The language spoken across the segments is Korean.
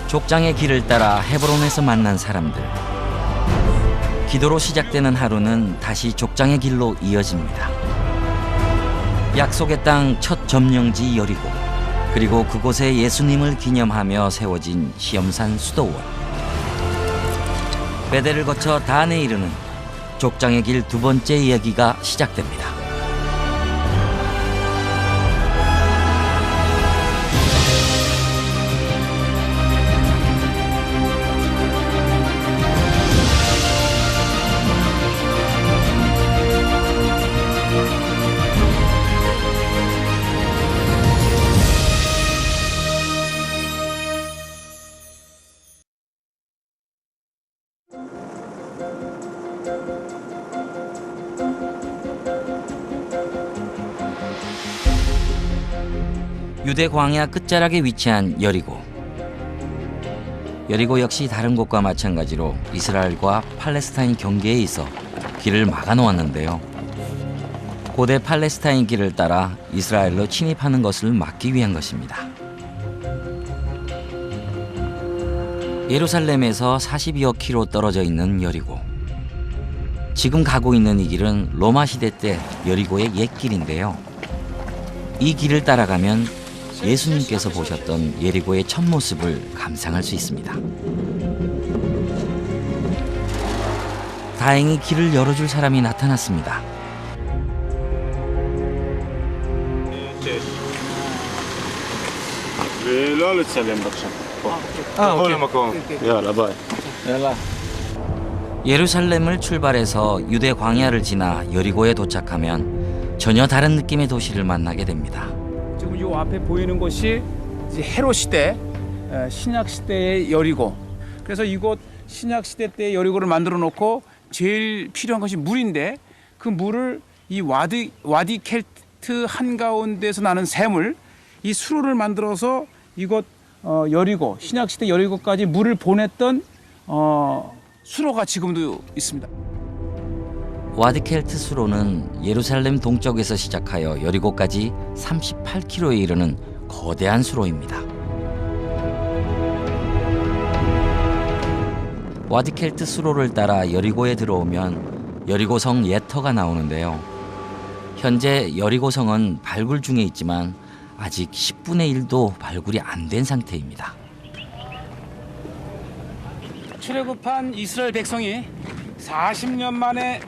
족장의 길을 따라 헤브론에서 만난 사람들. 기도로 시작되는 하루는 다시 족장의 길로 이어집니다. 약속의 땅 첫 점령지 여리고, 그리고 그곳에 예수님을 기념하며 세워진 시험산 수도원. 베델을 거쳐 단에 이르는 족장의 길 두 번째 이야기가 시작됩니다. 유대 광야 끝자락에 위치한 여리고. 여리고 역시 다른 곳과 마찬가지로 이스라엘과 팔레스타인 경계에 있어 길을 막아 놓았는데요. 고대 팔레스타인 길을 따라 이스라엘로 침입하는 것을 막기 위한 것입니다. 예루살렘에서 42여 킬로 떨어져 있는 여리고. 지금 가고 있는 이 길은 로마 시대 때 여리고의 옛길인데요. 이 길을 따라가면 예수님께서 보셨던 예리고의 첫 모습을 감상할 수 있습니다. 다행히 길을 열어줄 사람이 나타났습니다. 예루살렘을 출발해서 유대 광야를 지나 여리고에 도착하면 전혀 다른 느낌의 도시를 만나게 됩니다. 지금 이 앞에 보이는 곳이 이제 헤롯 시대, 신약 시대의 여리고. 그래서 이곳 신약 시대 때 여리고를 만들어 놓고 제일 필요한 것이 물인데, 그 물을 이 와디 켈트 한가운데서 나는 샘을, 이 수로를 만들어서 이곳 여리고, 신약 시대 여리고까지 물을 보냈던 수로가 지금도 있습니다. 와디켈트 수로는 예루살렘 동쪽에서 시작하여 여리고까지 38km에 이르는 거대한 수로입니다. 와디켈트 수로를 따라 여리고에 들어오면 여리고성 예터가 나오는데요. 현재 여리고성은 발굴 중에 있지만 아직 10분의 1도 발굴이 안 된 상태입니다. 출애굽한 이스라엘 백성이 40년 만에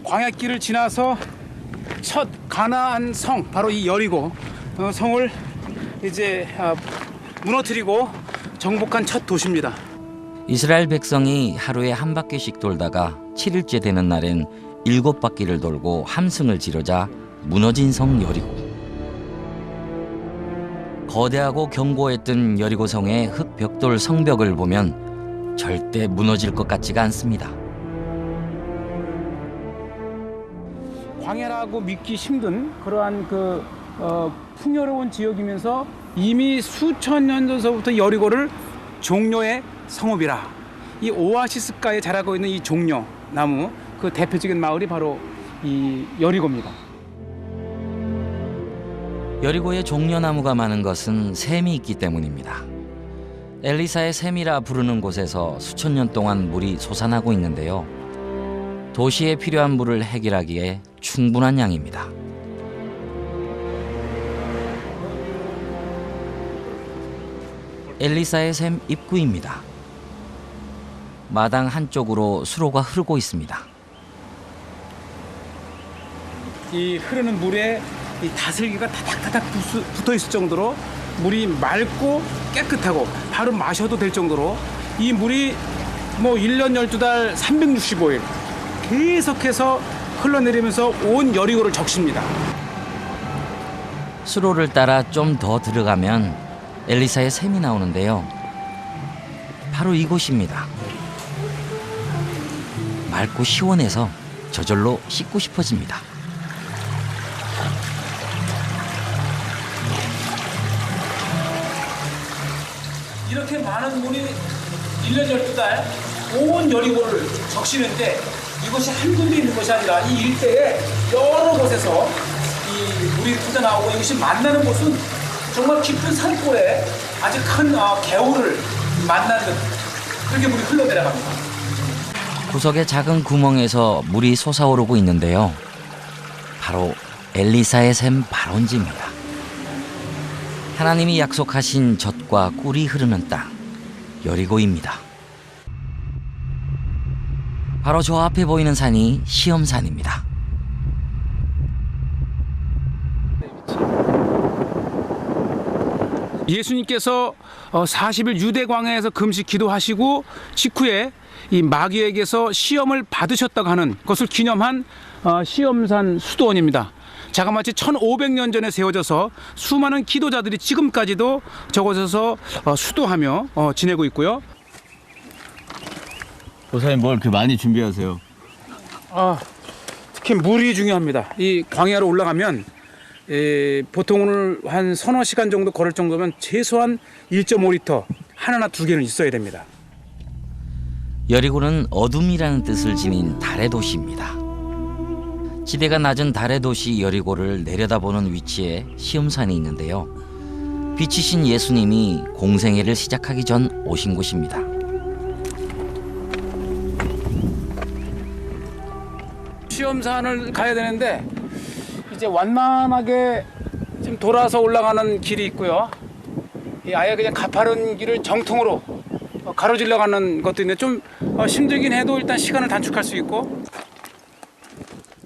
광야길을 지나서 첫 가나안 성, 바로 이 여리고 성을 이제 무너뜨리고 정복한 첫 도시입니다. 이스라엘 백성이 하루에 한 바퀴씩 돌다가 7일째 되는 날엔 7바퀴를 돌고 함승을 지르자 무너진 성 여리고. 거대하고 견고했던 여리고 성의 흙벽돌 성벽을 보면 절대 무너질 것 같지가 않습니다. 광야라고 믿기 힘든 그러한 풍요로운 지역이면서 이미 수천 년 전서부터 여리고를 종려의 성읍이라, 이 오아시스가에 자라고 있는 이 종려 나무, 그 대표적인 마을이 바로 이 여리고입니다. 여리고에 종려나무가 많은 것은 샘이 있기 때문입니다. 엘리사의 샘이라 부르는 곳에서 수천 년 동안 물이 솟아나고 있는데요. 도시에 필요한 물을 해결하기에 충분한 양입니다. 엘리사의 샘 입구입니다. 마당 한쪽으로 수로가 흐르고 있습니다. 이 흐르는 물에 이 다슬기가 타닥타닥 붙어 있을 정도로 물이 맑고 깨끗하고 바로 마셔도 될 정도로 이 물이 1년 12달 365일 계속해서 흘러내리면서 온 여리고를 적십니다. 수로를 따라 좀 더 들어가면 엘리사의 샘이 나오는데요. 바로 이곳입니다. 맑고 시원해서 저절로 씻고 싶어집니다. 이렇게 많은 물이 1년 12달 온 여리고를 적시는데, 이것이 한 군데 있는 것이 아니라 이 일대에 여러 곳에서 이 물이 터져나오고, 이것이 만나는 곳은 정말 깊은 산골에 아주 큰 개울을 만나는 것 그렇게 물이 흘러내려갑니다. 구석의 작은 구멍에서 물이 솟아오르고 있는데요. 바로 엘리사의 샘 발원지입니다. 하나님이 약속하신 젖과 꿀이 흐르는 땅, 여리고입니다. 바로 저 앞에 보이는 산이 시험산입니다. 예수님께서 40일 유대 광야에서 금식 기도하시고 직후에 이 마귀에게서 시험을 받으셨다고 하는 것을 기념한 시험산 수도원입니다. 자그마치 1500년 전에 세워져서 수많은 기도자들이 지금까지도 저곳에서 수도하며 지내고 있고요. 보사님 뭘 그렇게 많이 준비하세요? 특히 물이 중요합니다. 이 광야로 올라가면 보통은 한 서너 시간 정도 걸을 정도면 최소한 1.5리터 하나나 두 개는 있어야 됩니다. 여리고는 어둠이라는 뜻을 지닌 달의 도시입니다. 지대가 낮은 달의 도시 여리고를 내려다보는 위치에 시험산이 있는데요. 빛이신 예수님이 공생애를 시작하기 전 오신 곳입니다. 시험산을 가야 되는데 이제 완만하게 지금 돌아서 올라가는 길이 있고요. 아예 그냥 가파른 길을 정통으로 가로질러 가는 것도 있는데 좀 힘들긴 해도 일단 시간을 단축할 수 있고.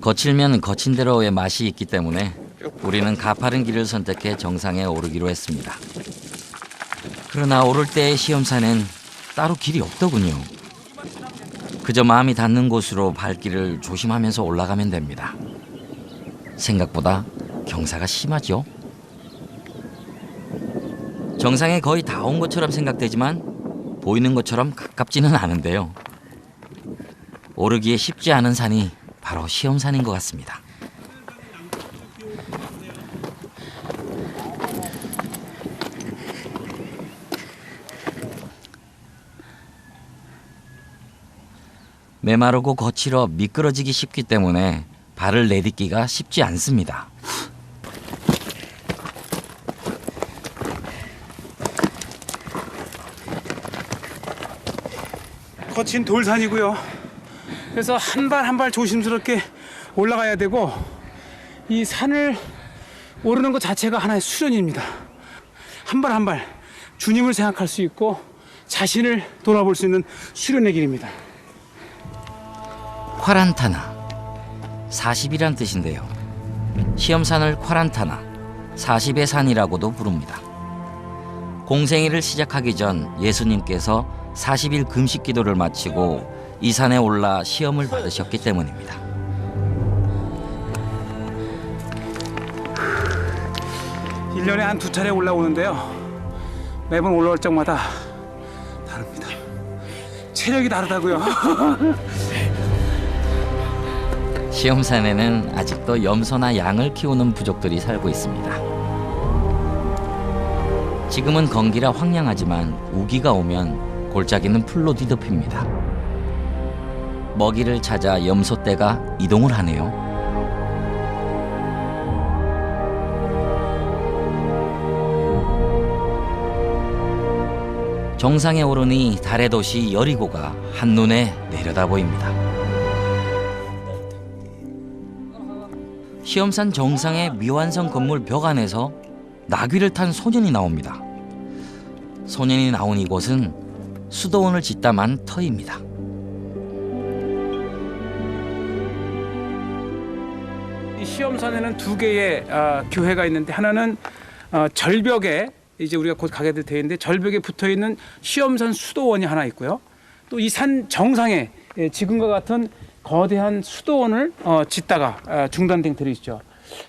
거칠면 거친 대로의 맛이 있기 때문에 우리는 가파른 길을 선택해 정상에 오르기로 했습니다. 그러나 오를 때의 시험산엔 따로 길이 없더군요. 그저 마음이 닿는 곳으로 발길을 조심하면서 올라가면 됩니다. 생각보다 경사가 심하죠. 정상에 거의 다 온 것처럼 생각되지만 보이는 것처럼 가깝지는 않은데요. 오르기에 쉽지 않은 산이 바로 시험산인 것 같습니다. 메마르고 거칠어 미끄러지기 쉽기 때문에 발을 내딛기가 쉽지 않습니다. 거친 돌산이고요. 그래서 한 발 한 발 조심스럽게 올라가야 되고 이 산을 오르는 것 자체가 하나의 수련입니다. 한 발 한 발 주님을 생각할 수 있고 자신을 돌아볼 수 있는 수련의 길입니다. 콰란타나 40이란 뜻인데요. 시험산을 콰란타나 40의 산이라고도 부릅니다. 공생애를 시작하기 전 예수님께서 40일 금식 기도를 마치고 이 산에 올라 시험을 받으셨기 때문입니다. 일년에 한 두 차례 올라오는데요. 매번 올라올 적마다 다릅니다. 체력이 다르다고요. 시험산에는 아직도 염소나 양을 키우는 부족들이 살고 있습니다. 지금은 건기라 황량하지만 우기가 오면 골짜기는 풀로 뒤덮입니다. 먹이를 찾아 염소떼가 이동을 하네요. 정상에 오르니 달의 도시 여리고가 한눈에 내려다 보입니다. 시험산 정상의 미완성 건물 벽 안에서 나귀를 탄 소년이 나옵니다. 소년이 나온 이곳은 수도원을 짓담한 터입니다. 이 시험산에는 두 개의 교회가 있는데 하나는 절벽에 이제 우리가 곧 가게 될 텐데 절벽에 붙어 있는 시험산 수도원이 하나 있고요. 또 이 산 정상에 지금과 같은 거대한 수도원을 짓다가 중단된 ter이 있죠.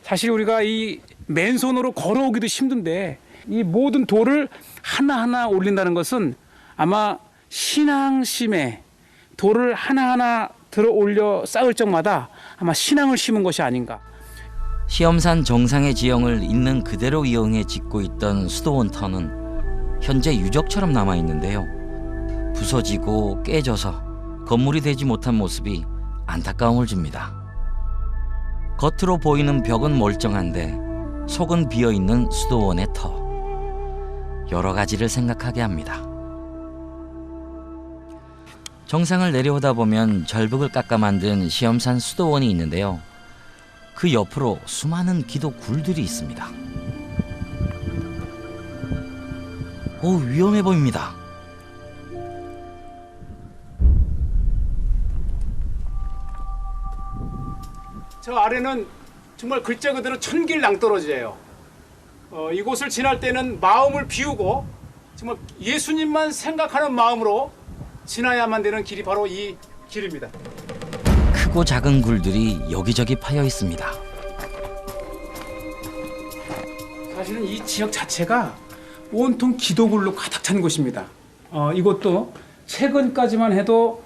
사실 우리가 이 맨손으로 걸어오기도 힘든데 이 모든 돌을 하나하나 올린다는 것은 아마 신앙심에 돌을 하나하나 들어 올려 쌓을 적마다 아마 신앙을 심은 것이 아닌가. 시험산 정상의 지형을 있는 그대로 이용해 짓고 있던 수도원 터는 현재 유적처럼 남아 있는데요. 부서지고 깨져서 건물이 되지 못한 모습이 안타까움을 줍니다. 겉으로 보이는 벽은 멀쩡한데 속은 비어있는 수도원의 터. 여러 가지를 생각하게 합니다. 정상을 내려오다 보면 절벽을 깎아 만든 시험산 수도원이 있는데요. 그 옆으로 수많은 기도 굴들이 있습니다. 오, 위험해 보입니다. 저 아래는 정말 글자 그대로 천길 낭떠러지예요. 이곳을 지날 때는 마음을 비우고 정말 예수님만 생각하는 마음으로 지나야만 되는 길이 바로 이 길입니다. 크고 작은 굴들이 여기저기 파여 있습니다. 사실은 이 지역 자체가 온통 기도굴로 가득 찬 곳입니다. 이곳도 최근까지만 해도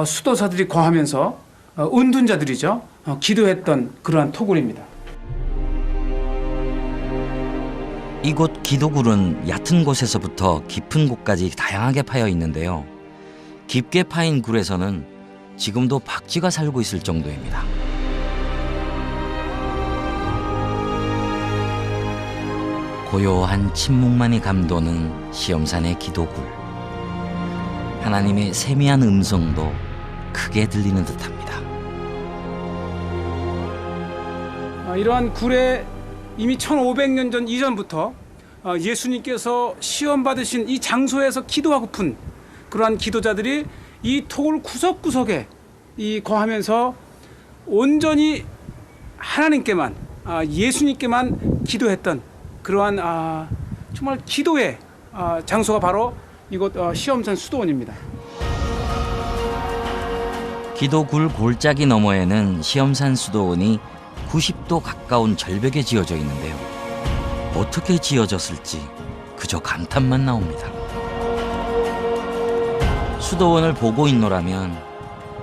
수도사들이 거하면서 은둔자들이죠. 기도했던 그러한 토굴입니다. 이곳 기도굴은 얕은 곳에서부터 깊은 곳까지 다양하게 파여 있는데요. 깊게 파인 굴에서는 지금도 박쥐가 살고 있을 정도입니다. 고요한 침묵만이 감도는 시험산의 기도굴. 하나님의 세미한 음성도 크게 들리는 듯합니다. 이러한 굴에 이미 1500년 전 이전부터 예수님께서 시험 받으신 이 장소에서 기도하고픈 그러한 기도자들이 이 토굴 구석구석에 거하면서 온전히 하나님께만 예수님께만 기도했던 그러한 정말 기도의 장소가 바로 이곳 시험산 수도원입니다. 기도굴 골짜기 너머에는 시험산 수도원이 90도 가까운 절벽에 지어져 있는데요. 어떻게 지어졌을지 그저 감탄만 나옵니다. 수도원을 보고 있노라면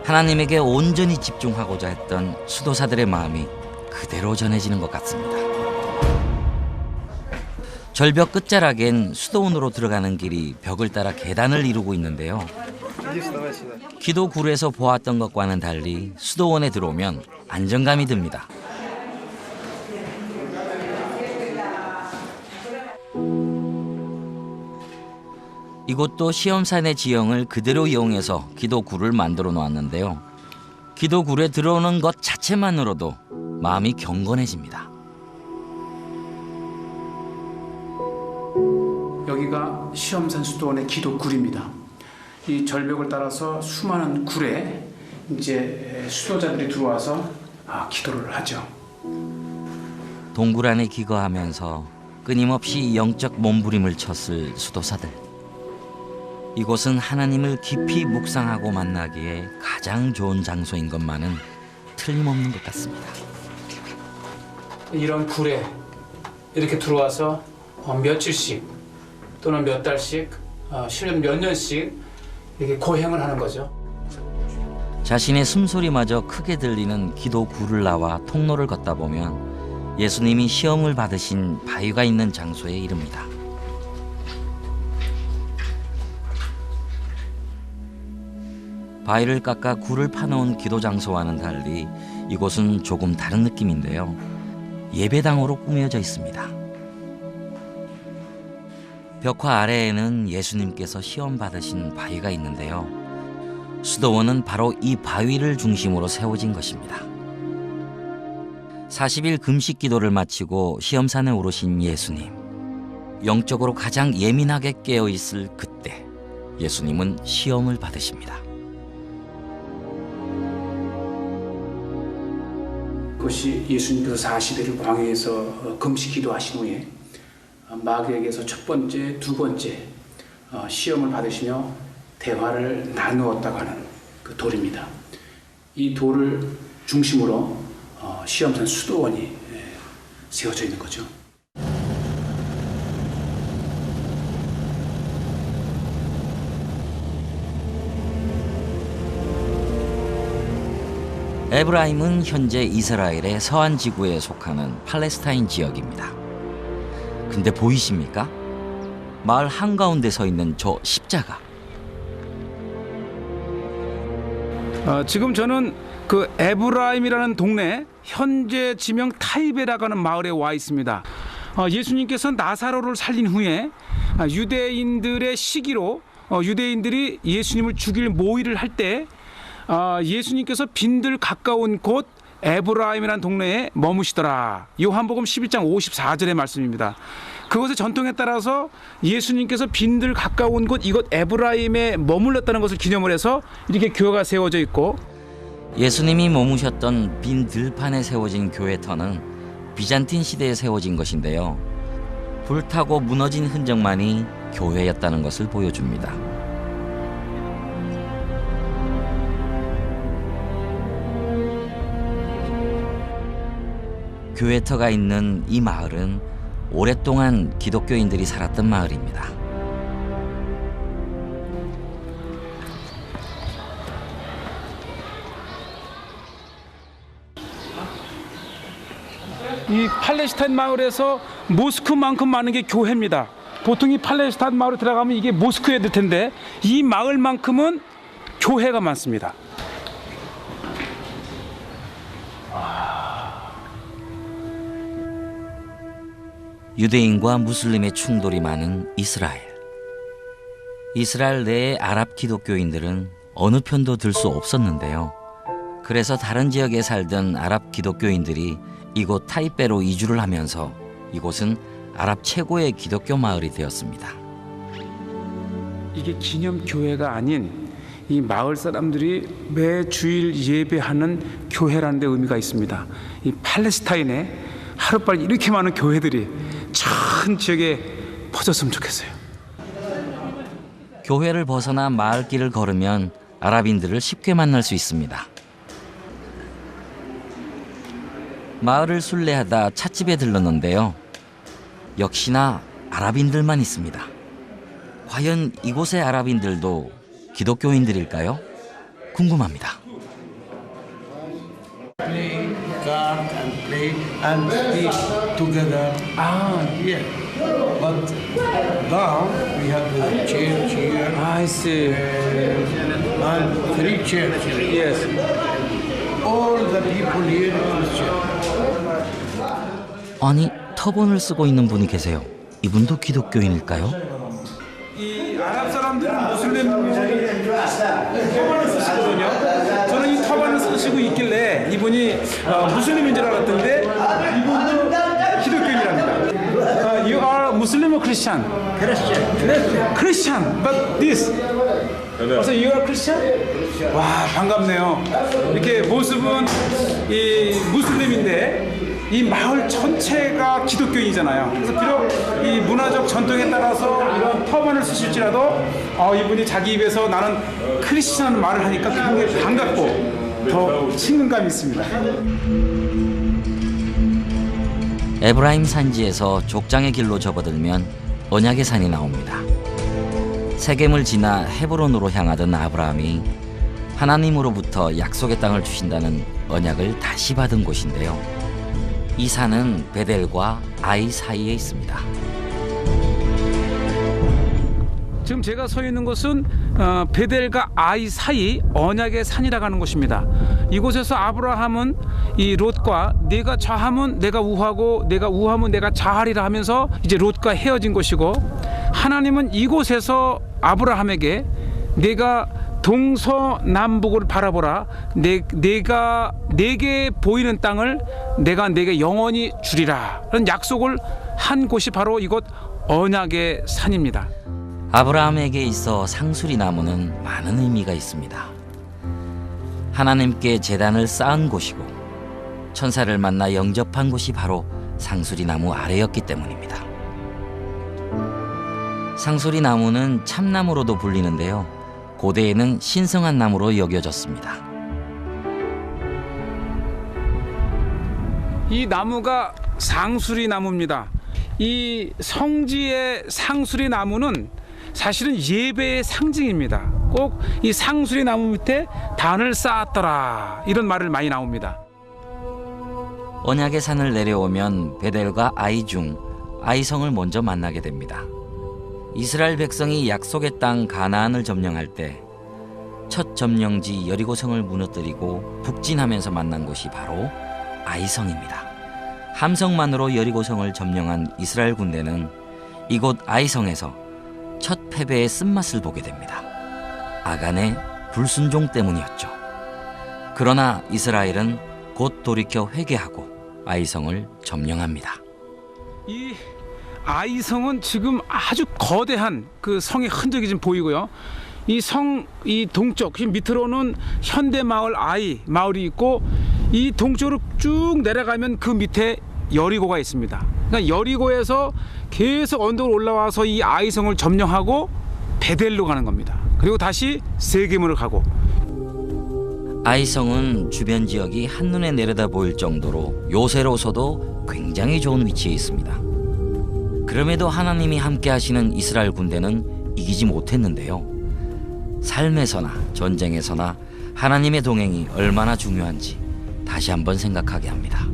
하나님에게 온전히 집중하고자 했던 수도사들의 마음이 그대로 전해지는 것 같습니다. 절벽 끝자락엔 수도원으로 들어가는 길이 벽을 따라 계단을 이루고 있는데요. 기도굴에서 보았던 것과는 달리 수도원에 들어오면 안정감이 듭니다. 이곳도 시험산의 지형을 그대로 이용해서 기도굴을 만들어 놓았는데요. 기도굴에 들어오는 것 자체만으로도 마음이 경건해집니다. 여기가 시험산 수도원의 기도굴입니다. 이 절벽을 따라서 수많은 굴에 이제 수도자들이 들어와서 기도를 하죠. 동굴 안에 기거하면서 끊임없이 영적 몸부림을 쳤을 수도사들. 이곳은 하나님을 깊이 묵상하고 만나기에 가장 좋은 장소인 것만은 틀림없는 것 같습니다. 이런 굴에 이렇게 들어와서 며칠씩 또는 몇 달씩 실은 몇 년씩 이렇게 고행을 하는 거죠. 자신의 숨소리마저 크게 들리는 기도굴을 나와 통로를 걷다 보면 예수님이 시험을 받으신 바위가 있는 장소에 이릅니다. 바위를 깎아 굴을 파놓은 기도 장소와는 달리 이곳은 조금 다른 느낌인데요. 예배당으로 꾸며져 있습니다. 벽화 아래에는 예수님께서 시험 받으신 바위가 있는데요. 수도원은 바로 이 바위를 중심으로 세워진 것입니다. 40일 금식 기도를 마치고 시험산에 오르신 예수님. 영적으로 가장 예민하게 깨어 있을 그때 예수님은 시험을 받으십니다. 그것이 예수님께서 40일을 광야에서 금식 기도하신 후에 마귀에게서 첫 번째, 두 번째 시험을 받으시며 대화를 나누었다고 하는 그 돌입니다. 이 돌을 중심으로 시험산 수도원이 세워져 있는 거죠. 에브라임은 현재 이스라엘의 서안 지구에 속하는 팔레스타인 지역입니다. 근데 보이십니까? 마을 한가운데 서 있는 저 십자가. 지금 저는 그 에브라임이라는 동네 현재 지명 타이베라고 하는 마을에 와 있습니다. 예수님께서 나사로를 살린 후에 유대인들의 시기로 유대인들이 예수님을 죽일 모의를 할 때 예수님께서 빈들 가까운 곳 에브라임이라는 동네에 머무시더라. 요한복음 11장 54절의 말씀입니다. 그것의 전통에 따라서 예수님께서 빈들 가까운 곳 이곳 에브라임에 머물렀다는 것을 기념을 해서 이렇게 교회가 세워져 있고, 예수님이 머무셨던 빈 들판에 세워진 교회터는 비잔틴 시대에 세워진 것인데요. 불타고 무너진 흔적만이 교회였다는 것을 보여줍니다. 교회터가 있는 이 마을은 오랫동안 기독교인들이 살았던 마을입니다. 이 팔레스타인 마을에서 모스크만큼 많은 게 교회입니다. 보통 이 팔레스타인 마을에 들어가면 이게 모스크에 들 텐데 이 마을만큼은 교회가 많습니다. 유대인과 무슬림의 충돌이 많은 이스라엘. 이스라엘 내의 아랍 기독교인들은 어느 편도 들 수 없었는데요. 그래서 다른 지역에 살던 아랍 기독교인들이 이곳 타이베로 이주를 하면서 이곳은 아랍 최고의 기독교 마을이 되었습니다. 이게 기념교회가 아닌 이 마을 사람들이 매 주일 예배하는 교회라는 데 의미가 있습니다. 이 팔레스타인에 하루빨리 이렇게 많은 교회들이 전 지역에 퍼졌으면 좋겠어요. 교회를 벗어나 마을길을 걸으면 아랍인들을 쉽게 만날 수 있습니다. 마을을 순례하다 찻집에 들렀는데요. 역시나 아랍인들만 있습니다. 과연 이곳의 아랍인들도 기독교인들일까요? 궁금합니다. Play card and play and sleep together. Yeah. But now we have the chair here I see. and three chairs. Yes. All the people here are Christian. 아니, 터번을 쓰고 있는 분이 계세요. 이분도 기독교인일까요? 이 아랍 사람들은 무슬림 터반을 쓰시거든요. 저는 이 터반을 쓰시고 있길래 이분이 무슬림인 줄 알았던데 이분도 기독교인이랍니다. You are Muslim or Christian? Christian. But this. Also you are Christian? 와, 반갑네요. 이렇게 모습은 이 무슬림인데 이 마을 전체가 기독교인이잖아요. 그래서 비록 이 문화적 전통에 따라서 이런 터반을 쓰실지라도 이분이 자기 입에서 나는 크리스천이라는 말을 하니까 굉장히 반갑고 더 친근감이 있습니다. 에브라임 산지에서 족장의 길로 접어들면 언약의 산이 나옵니다. 세겜을 지나 헤브론으로 향하던 아브라함이 하나님으로부터 약속의 땅을 주신다는 언약을 다시 받은 곳인데요. 이 산은 베델과 아이 사이에 있습니다. 지금 제가 서 있는 곳은 베델과 아이 사이 언약의 산이라고 하는 곳입니다. 이곳에서 아브라함은 이 롯과 내가 좌하면 내가 우하고 내가 우하면 내가 좌하리라 하면서 이제 롯과 헤어진 곳이고, 하나님은 이곳에서 아브라함에게 내가 동서남북을 바라보라. 내가 내게 보이는 땅을 내가 내게 영원히 주리라. 라는 약속을 한 곳이 바로 이곳 언약의 산입니다. 아브라함에게 있어 상수리 나무는 많은 의미가 있습니다. 하나님께 제단을 쌓은 곳이고 천사를 만나 영접한 곳이 바로 상수리 나무 아래였기 때문입니다. 상수리 나무는 참나무로도 불리는데요. 고대에는 신성한 나무로 여겨졌습니다. 이 나무가 상수리 나무입니다. 이 성지의 상수리 나무는 사실은 예배의 상징입니다. 꼭 이 상수리 나무 밑에 단을 쌓았더라, 이런 말을 많이 나옵니다. 언약의 산을 내려오면 베델과 아이 중 아이성을 먼저 만나게 됩니다. 이스라엘 백성이 약속의 땅 가나안을 점령할 때 첫 점령지 여리고성을 무너뜨리고 북진하면서 만난 곳이 바로 아이성입니다. 함성만으로 여리고성을 점령한 이스라엘 군대는 이곳 아이성에서 첫 패배의 쓴맛을 보게 됩니다. 아간의 불순종 때문이었죠. 그러나 이스라엘은 곧 돌이켜 회개하고 아이성을 점령합니다. 이 아이성은 지금 아주 거대한 그 성의 흔적이 지금 보이고요. 이 성 이 동쪽 밑으로는 현대 마을 마을이 있고 이 동쪽으로 쭉 내려가면 그 밑에 여리고가 있습니다. 그러니까 여리고에서 계속 언덕으로 올라와서 이 아이성을 점령하고 베델로 가는 겁니다. 그리고 다시 세겜으로 가고. 아이성은 주변 지역이 한눈에 내려다 보일 정도로 요새로서도 굉장히 좋은 위치에 있습니다. 그럼에도 하나님이 함께 하시는 이스라엘 군대는 이기지 못했는데요. 삶에서나 전쟁에서나 하나님의 동행이 얼마나 중요한지 다시 한번 생각하게 합니다.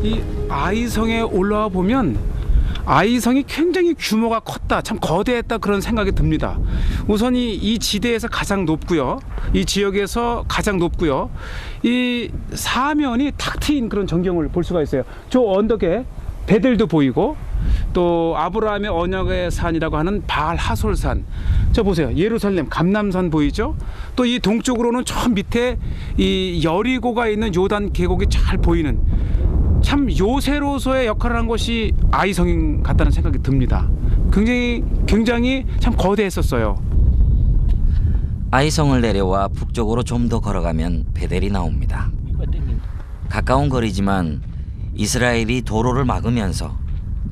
이 아이성에 올라와 보면 아이성이 굉장히 규모가 컸다, 참 거대했다 그런 생각이 듭니다. 우선 이 지대에서 가장 높고요, 이 지역에서 가장 높고요, 이 사면이 탁 트인 그런 전경을 볼 수가 있어요. 저 언덕에 베델도 보이고 또 아브라함의 언약의 산이라고 하는 바알 하솔산, 저 보세요, 예루살렘 감람산 보이죠? 또 이 동쪽으로는 저 밑에 이 여리고가 있는 요단 계곡이 잘 보이는, 참 요새로서의 역할을 한 것이 아이성 같다는 생각이 듭니다. 굉장히 참 거대했었어요. 아이성을 내려와 북쪽으로 좀 더 걸어가면 베델이 나옵니다. 가까운 거리지만 이스라엘이 도로를 막으면서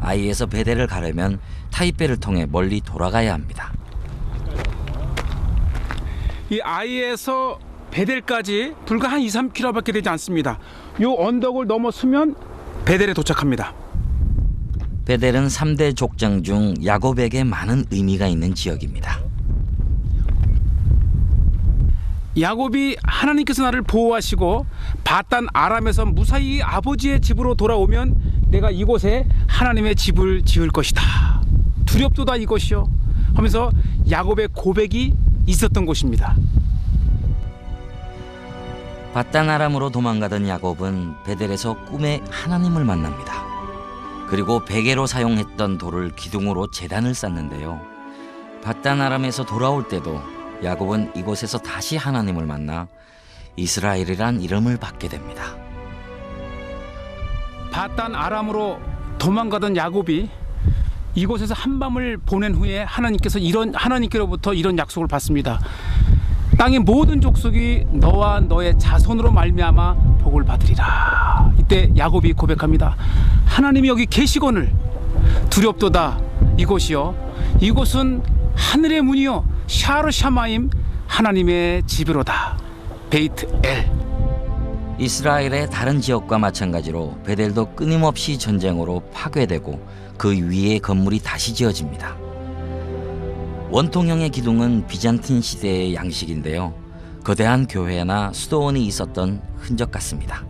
아이에서 베델을 가려면 타이베를 통해 멀리 돌아가야 합니다. 이 아이에서 베델까지 불과 한 2-3km밖에 되지 않습니다. 요 언덕을 넘어서면 베델에 도착합니다. 베델은 3대 족장 중 야곱에게 많은 의미가 있는 지역입니다. 야곱이 하나님께서 나를 보호하시고 바단 아람에서 무사히 아버지의 집으로 돌아오면 내가 이곳에 하나님의 집을 지을 것이다, 두렵도다 이것이요 하면서 야곱의 고백이 있었던 곳입니다. 바단 아람으로 도망가던 야곱은 베델에서 꿈에 하나님을 만납니다. 그리고 베개로 사용했던 돌을 기둥으로 제단을 쌓는데요. 바단 아람에서 돌아올 때도 야곱은 이곳에서 다시 하나님을 만나 이스라엘이란 이름을 받게 됩니다. 바단 아람으로 도망가던 야곱이 이곳에서 한밤을 보낸 후에 하나님께로부터 이런 약속을 받습니다. 땅의 모든 족속이 너와 너의 자손으로 말미암아 복을 받으리라. 이때 야곱이 고백합니다. 하나님이 여기 계시거늘 두렵도다 이곳이요, 이곳은 하늘의 문이요 샤르샤마임 하나님의 집으로다. 베이트 엘. 이스라엘의 다른 지역과 마찬가지로 베델도 끊임없이 전쟁으로 파괴되고 그 위에 건물이 다시 지어집니다. 원통형의 기둥은 비잔틴 시대의 양식인데요. 거대한 교회나 수도원이 있었던 흔적 같습니다.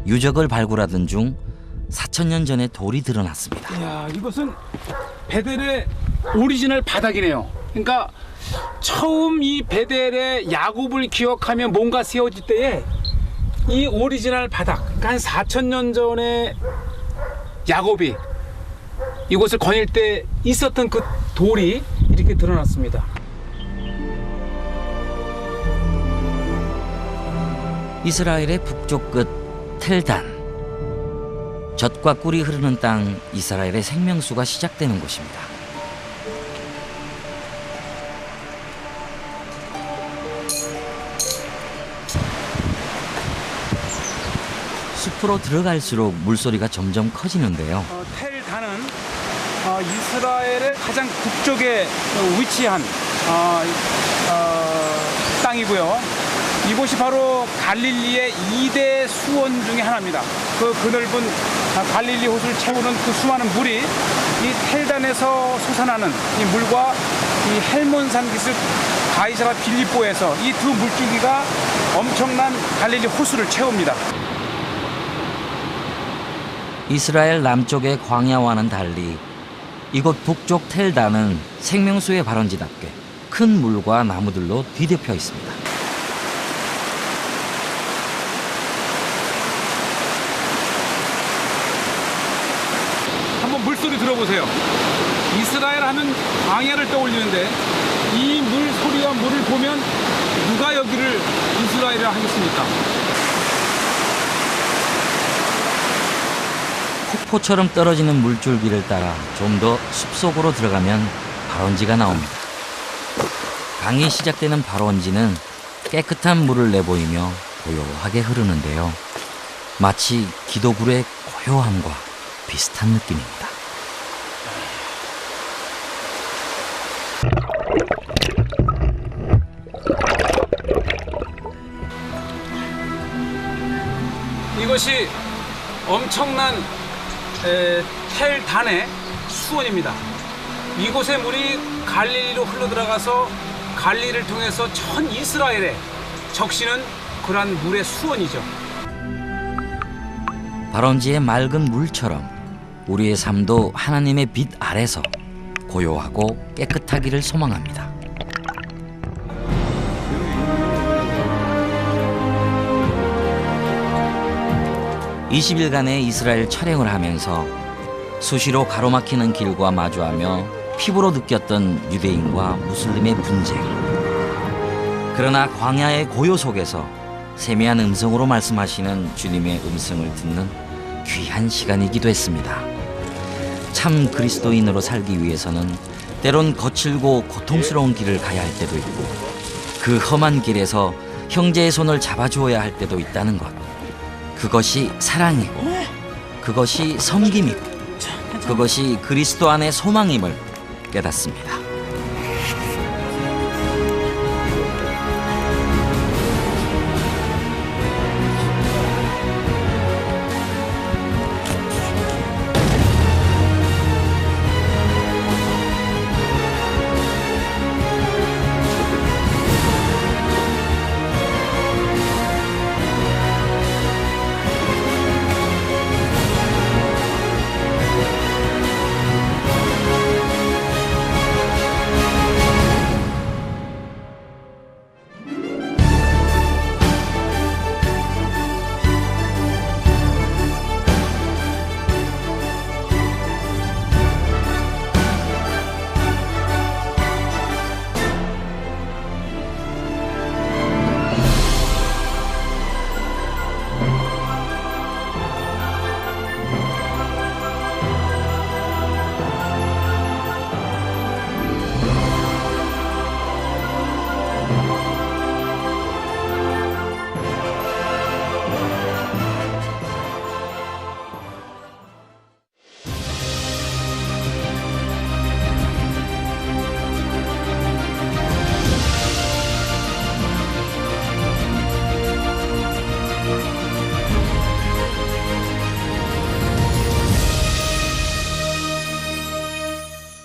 유적을 발굴하던 중 4,000년 전에 돌이 드러났습니다. 이야, 이것은 베델의 오리지널 바닥이네요. 그러니까 처음 이 베델의 야곱을 기억하며 뭔가 세워질 때에 이 오리지널 바닥, 그러니까 한 4,000년 전에 야곱이 이곳을 거닐 때 있었던 그 돌이 이렇게 드러났습니다. 이스라엘의 북쪽 끝 텔단. 젖과 꿀이 흐르는 땅 이스라엘의 생명수가 시작되는 곳입니다. 숲으로 들어갈수록 물소리가 점점 커지는데요. 텔단은 이스라엘의 가장 북쪽에 위치한 땅이고요. 이곳이 바로 갈릴리의 2대 수원 중에 하나입니다. 그 넓은 갈릴리 호수를 채우는 그 수많은 물이 이 텔단에서 솟아나는 이 물과 이 헬몬산 기슭 가이사라 빌립보에서 이 두 물줄기가 엄청난 갈릴리 호수를 채웁니다. 이스라엘 남쪽의 광야와는 달리 이곳 북쪽 텔단은 생명수의 발원지답게 큰 물과 나무들로 뒤덮여 있습니다. 물소리 들어보세요. 이스라엘 하면 광야를 떠올리는데 이 물 소리와 물을 보면 누가 여기를 이스라엘이라 하겠습니까? 폭포처럼 떨어지는 물줄기를 따라 좀 더 숲속으로 들어가면 발원지가 나옵니다. 강이 시작되는 발원지는 깨끗한 물을 내보이며 고요하게 흐르는데요. 마치 기도굴의 고요함과 비슷한 느낌입니다. 이것이 엄청난 텔단의 수원입니다. 이곳의 물이 갈릴리로 흘러들어가서 갈릴리를 통해서 전 이스라엘에 적시는 그러한 물의 수원이죠. 발원지의 맑은 물처럼 우리의 삶도 하나님의 빛 아래서 고요하고 깨끗하기를 소망합니다. 20일간의 이스라엘 촬영을 하면서 수시로 가로막히는 길과 마주하며 피부로 느꼈던 유대인과 무슬림의 분쟁. 그러나 광야의 고요 속에서 세미한 음성으로 말씀하시는 주님의 음성을 듣는 귀한 시간이기도 했습니다. 참 그리스도인으로 살기 위해서는 때론 거칠고 고통스러운 길을 가야 할 때도 있고 그 험한 길에서 형제의 손을 잡아주어야 할 때도 있다는 것. 그것이 사랑이고 그것이 섬김이고 그것이 그리스도 안의 소망임을 깨닫습니다.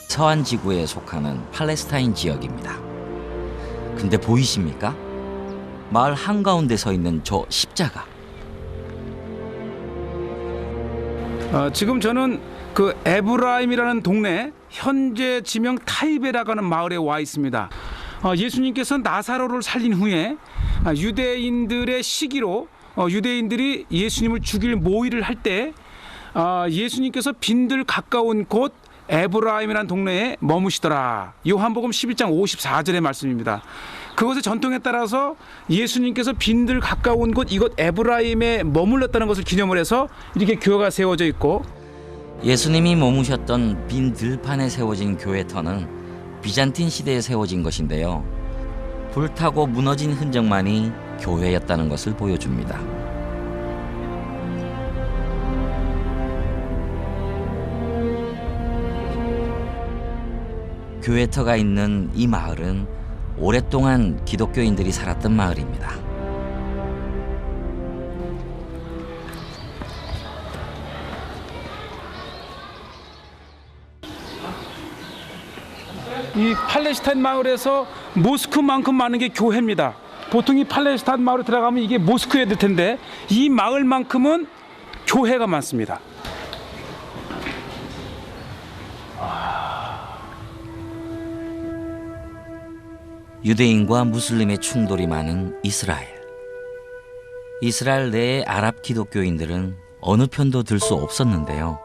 서한 지구에 속하는 팔레스타인 지역입니다. 근데 보이십니까? 마을 한가운데 서 있는 저 십자가. 지금 저는 그 에브라임이라는 동네 현재 지명 타이베라고 하는 마을에 와 있습니다. 예수님께서 나사로를 살린 후에 유대인들의 시기로 유대인들이 예수님을 죽일 모의를 할 때 예수님께서 빈들 가까운 곳 에브라임이라는 동네에 머무시더라. 요한복음 11장 54절의 말씀입니다. 그것의 전통에 따라서 예수님께서 빈들 가까운 곳 이곳 에브라임에 머물렀다는 것을 기념을 해서 이렇게 교회가 세워져 있고, 예수님이 머무셨던 빈 들판에 세워진 교회터는 비잔틴 시대에 세워진 것인데요. 불타고 무너진 흔적만이 교회였다는 것을 보여줍니다. 교회터가 있는 이 마을은 오랫동안 기독교인들이 살았던 마을입니다. 이 팔레스타인 마을에서 모스크만큼 많은 게 교회입니다. 보통 이 팔레스타인 마을에 들어가면 이게 모스크여야 될 텐데 이 마을만큼은 교회가 많습니다. 유대인과 무슬림의 충돌이 많은 이스라엘. 이스라엘 내의 아랍 기독교인들은 어느 편도 들 수 없었는데요.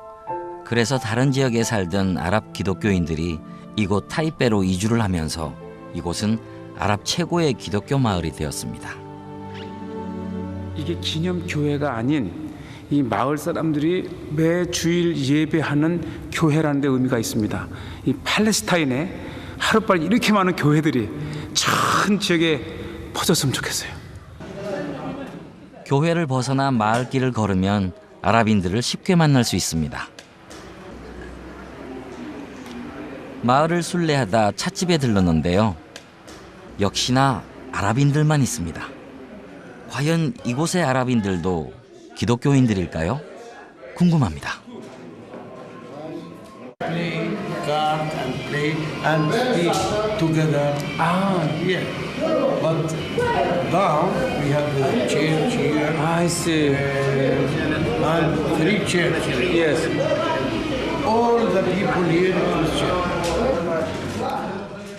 그래서 다른 지역에 살던 아랍 기독교인들이 이곳 타이베로 이주를 하면서 이곳은 아랍 최고의 기독교 마을이 되었습니다. 이게 기념교회가 아닌 이 마을 사람들이 매 주일 예배하는 교회라는 데 의미가 있습니다. 이 팔레스타인에 하루빨리 이렇게 많은 교회들이 전 지역에 퍼졌으면 좋겠어요. 교회를 벗어나 마을길을 걸으면 아랍인들을 쉽게 만날 수 있습니다. 마을을 순례하다 찻집에 들렀는데요. 역시나 아랍인들만 있습니다. 과연 이곳의 아랍인들도 기독교인들일까요? 궁금합니다. Play card and play and speak together. Yeah. But now we have the church here I see. and three churches. Yes. All the people here are Christian.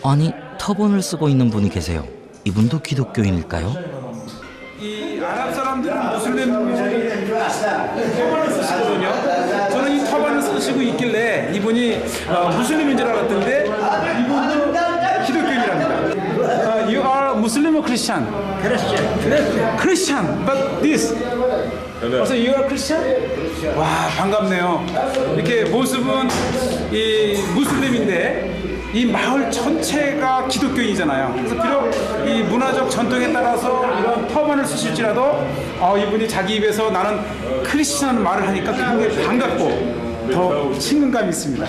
아니, 터번을 쓰고 있는 분이 계세요. 이분도 기독교인일까요? 이 아랍 사람들은 무슬림 터반을 쓰시거든요. 저는 이 터반을 쓰시고 있길래 이분이 무슬림인 줄 알았던데 이분도 기독교인이랍니다. You are Muslim or Christian? Christian. But this. So you are Christian? 와, 반갑네요. 이렇게 모습은 이 무슬림인데 이 마을 전체가 기독교인이잖아요. 그래서 비록 이 문화적 전통에 따라서 이런 터반을 쓰실지라도 이분이 자기 입에서 나는 크리스천이라는 말을 하니까 굉장히 반갑고 더 친근감이 있습니다.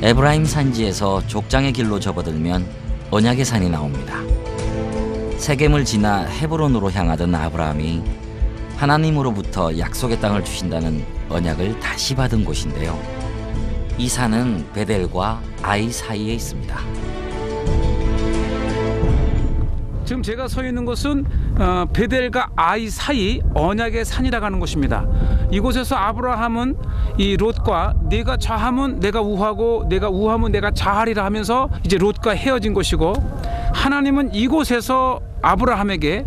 에브라임 산지에서 족장의 길로 접어들면 언약의 산이 나옵니다. 세겜을 지나 헤브론으로 향하던 아브라함이 하나님으로부터 약속의 땅을 주신다는 언약을 다시 받은 곳인데요. 이 산은 베델과 아이 사이에 있습니다. 지금 제가 서 있는 곳은 베델과 아이 사이 언약의 산이라고 하는 곳입니다. 이곳에서 아브라함은 이 롯과 내가 좌하면 내가 우하고 내가 우하면 내가 좌하리라 하면서 이제 롯과 헤어진 곳이고, 하나님은 이곳에서 아브라함에게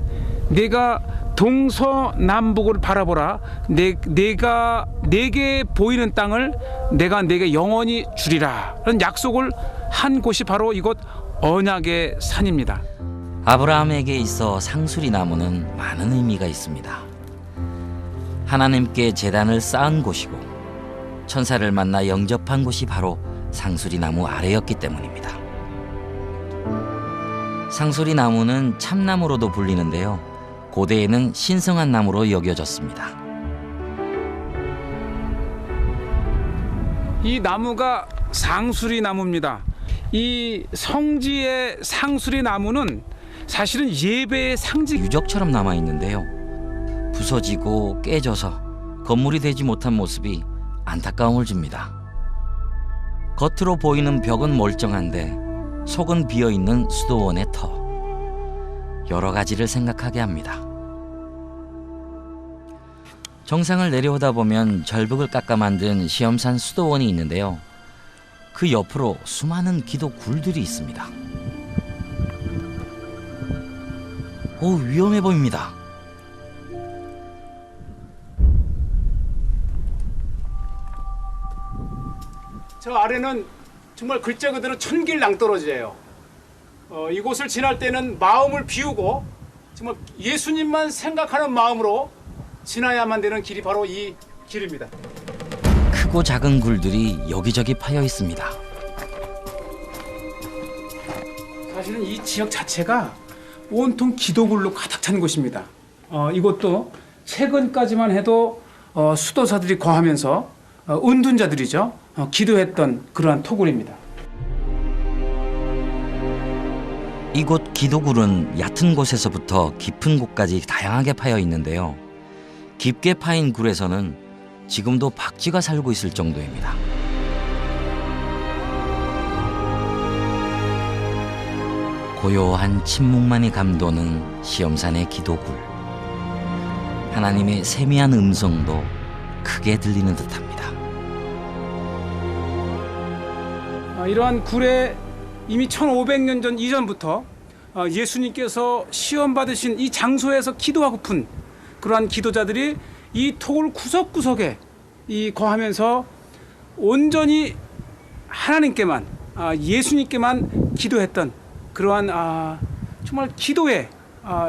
내가 동서남북을 바라보라. 내가 내게 보이는 땅을 내가 내게 영원히 주리라. 라는 약속을 한 곳이 바로 이곳 언약의 산입니다. 아브라함에게 있어 상수리 나무는 많은 의미가 있습니다. 하나님께 제단을 쌓은 곳이고 천사를 만나 영접한 곳이 바로 상수리 나무 아래였기 때문입니다. 상수리 나무는 참나무로도 불리는데요. 고대에는 신성한 나무로 여겨졌습니다. 이 나무가 상수리 나무입니다. 이 성지의 상수리 나무는 사실은 예배의 상징. 유적처럼 남아 있는데요. 부서지고 깨져서 건물이 되지 못한 모습이 안타까움을 줍니다. 겉으로 보이는 벽은 멀쩡한데 속은 비어있는 수도원의 터. 여러 가지를 생각하게 합니다. 정상을 내려오다 보면 절벽을 깎아 만든 시험산 수도원이 있는데요. 그 옆으로 수많은 기도 굴들이 있습니다. 오, 위험해 보입니다. 저 아래는 정말 글자 그대로 천길 낭떠러지예요. 이곳을 지날 때는 마음을 비우고 정말 예수님만 생각하는 마음으로 지나야만 되는 길이 바로 이 길입니다. 크고 작은 굴들이 여기저기 파여 있습니다. 사실은 이 지역 자체가 온통 기도굴로 가득 찬 곳입니다. 이곳도 최근까지만 해도 수도사들이 거하면서 은둔자들이죠. 기도했던 그러한 토굴입니다. 이곳 기도굴은 얕은 곳에서부터 깊은 곳까지 다양하게 파여 있는데요. 깊게 파인 굴에서는 지금도 박쥐가 살고 있을 정도입니다. 고요한 침묵만이 감도는 시험산의 기도굴. 하나님의 세미한 음성도 크게 들리는 듯합니다. 이러한 굴에 이미 1500년 전 이전부터 예수님께서 시험 받으신 이 장소에서 기도하고픈 그러한 기도자들이 이 돌 구석구석에 이 거하면서 온전히 하나님께만 예수님께만 기도했던 그러한 정말 기도의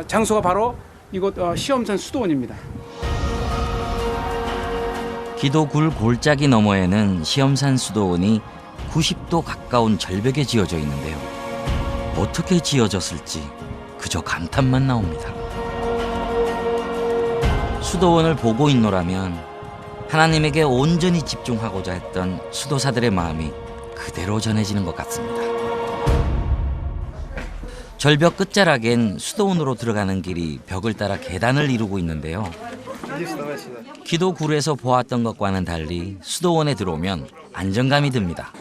장소가 바로 이곳 시험산 수도원입니다. 기도굴 골짜기 너머에는 시험산 수도원이 90도 가까운 절벽에 지어져 있는데요. 어떻게 지어졌을지 그저 감탄만 나옵니다. 수도원을 보고 있노라면 하나님에게 온전히 집중하고자 했던 수도사들의 마음이 그대로 전해지는 것 같습니다. 절벽 끝자락엔 수도원으로 들어가는 길이 벽을 따라 계단을 이루고 있는데요. 기도굴에서 보았던 것과는 달리 수도원에 들어오면 안정감이 듭니다.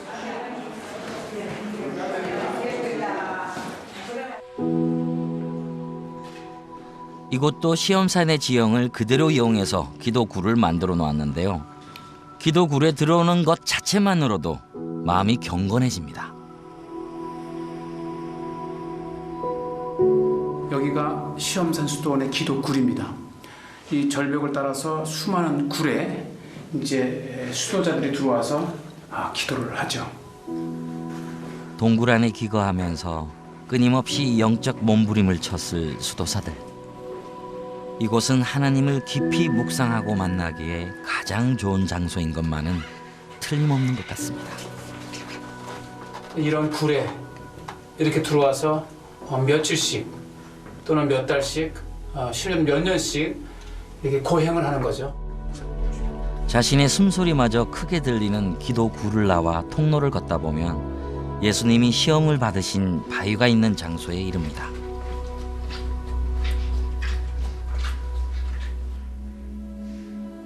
이곳도 시험산의 지형을 그대로 이용해서 기도굴을 만들어 놓았는데요. 기도굴에 들어오는 것 자체만으로도 마음이 경건해집니다. 여기가 시험산 수도원의 기도굴입니다. 이 절벽을 따라서 수많은 굴에 이제 수도자들이 들어와서 기도를 하죠. 동굴 안에 기거하면서 끊임없이 영적 몸부림을 쳤을 수도사들. 이곳은 하나님을 깊이 묵상하고 만나기에 가장 좋은 장소인 것만은 틀림없는 것 같습니다. 이런 굴에 이렇게 들어와서 며칠씩 또는 몇 달씩 실은 몇 년씩 이렇게 고행을 하는 거죠. 자신의 숨소리마저 크게 들리는 기도굴을 나와 통로를 걷다 보면 예수님이 시험을 받으신 바위가 있는 장소에 이릅니다.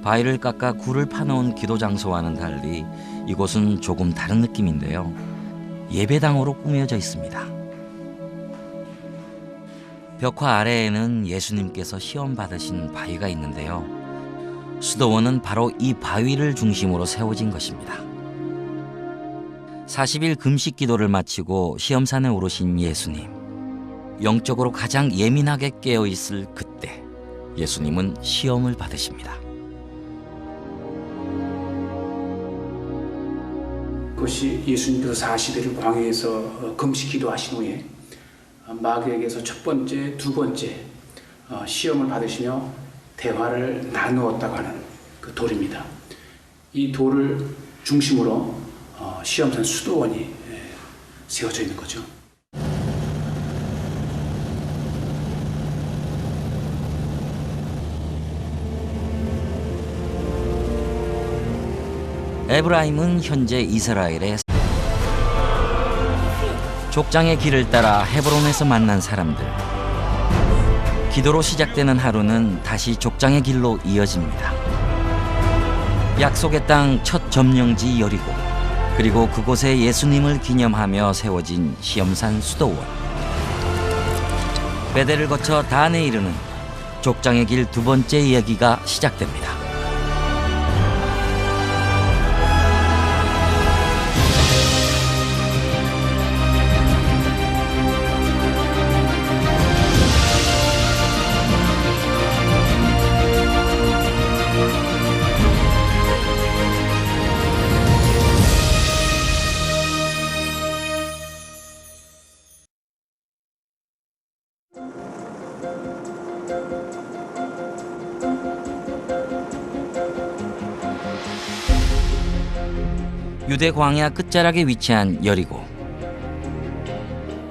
바위를 깎아 굴을 파놓은 기도 장소와는 달리 이곳은 조금 다른 느낌인데요. 예배당으로 꾸며져 있습니다. 벽화 아래에는 예수님께서 시험 받으신 바위가 있는데요. 수도원은 바로 이 바위를 중심으로 세워진 것입니다. 40일 금식 기도를 마치고 시험산에 오르신 예수님. 영적으로 가장 예민하게 깨어 있을 그때 예수님은 시험을 받으십니다. 그것이 예수님께서 40일을 광야에서 금식 기도하신 후에 마귀에게서 첫 번째, 두 번째 시험을 받으시며 대화를 나누었다고 하는 그 돌입니다. 이 돌을 중심으로 시험산 수도원이 세워져 있는 거죠. 에브라임은 현재 이스라엘의 족장의 길을 따라 헤브론에서 만난 사람들. 기도로 시작되는 하루는 다시 족장의 길로 이어집니다. 약속의 땅 첫 점령지 여리고, 그리고 그곳에 예수님을 기념하며 세워진 시험산 수도원. 베델을 거쳐 단에 이르는 족장의 길 두 번째 이야기가 시작됩니다. 유대 광야 끝자락에 위치한 여리고.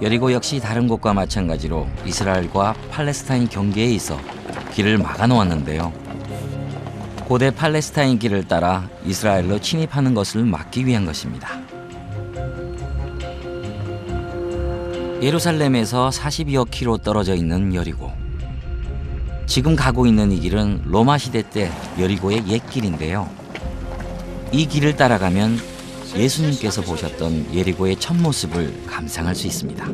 여리고 역시 다른 곳과 마찬가지로 이스라엘과 팔레스타인 경계에 있어 길을 막아 놓았는데요. 고대 팔레스타인 길을 따라 이스라엘로 침입하는 것을 막기 위한 것입니다. 예루살렘에서 42여 킬로 떨어져 있는 여리고. 지금 가고 있는 이 길은 로마 시대 때 여리고의 옛길인데요. 이 길을 따라가면 예수님께서 보셨던 예리고의 첫 모습을 감상할 수 있습니다.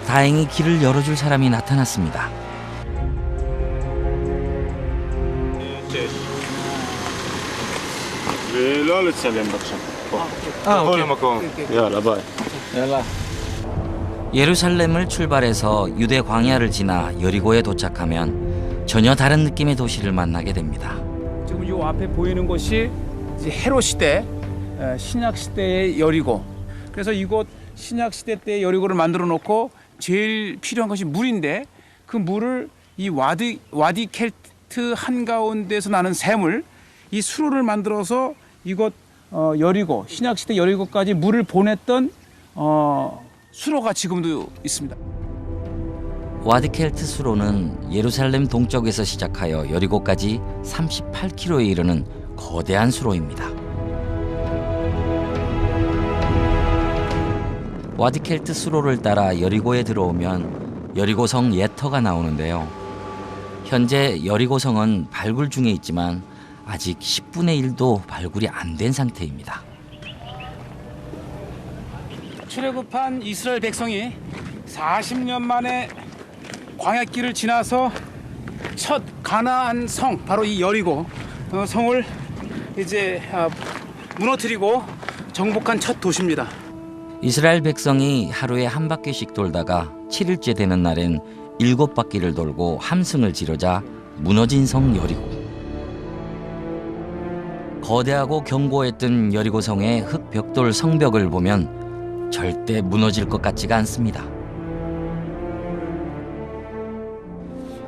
다행히 길을 열어줄 사람이 나타났습니다. ולא לצלם בבקשה. פה. בכל מקום. יאללה, ביי. יאללה. 예루살렘을 출발해서 유대 광야를 지나 여리고에 도착하면 전혀 다른 느낌의 도시를 만나게 됩니다. 지금 이 앞에 보이는 곳이 이제 헤롯 시대, 신약 시대의 여리고. 그래서 이곳 신약 시대 때의 여리고를 만들어 놓고 제일 필요한 것이 물인데 그 물을 이 와디 켈트 한가운데서 나는 샘을 이 수로를 만들어서 이곳 여리고 신약 시대 여리고까지 물을 보냈던 수로가 지금도 있습니다. 와디켈트 수로는 예루살렘 동쪽에서 시작하여 여리고까지 38km에 이르는 거대한 수로입니다. 와디켈트 수로를 따라 여리고에 들어오면 여리고성 예터가 나오는데요. 현재 여리고성은 발굴 중에 있지만 아직 10분의 1도 발굴이 안 된 상태입니다. 출애굽한 이스라엘 백성이 40년 만에 광야길을 지나서 첫 가나안 성, 바로 이 여리고 성을 이제 무너뜨리고 정복한 첫 도시입니다. 이스라엘 백성이 하루에 한 바퀴씩 돌다가 7일째 되는 날엔 7바퀴를 돌고 함승을 지르자 무너진 성 여리고. 거대하고 견고했던 여리고성의 흙벽돌 성벽을 보면 절대 무너질 것 같지가 않습니다.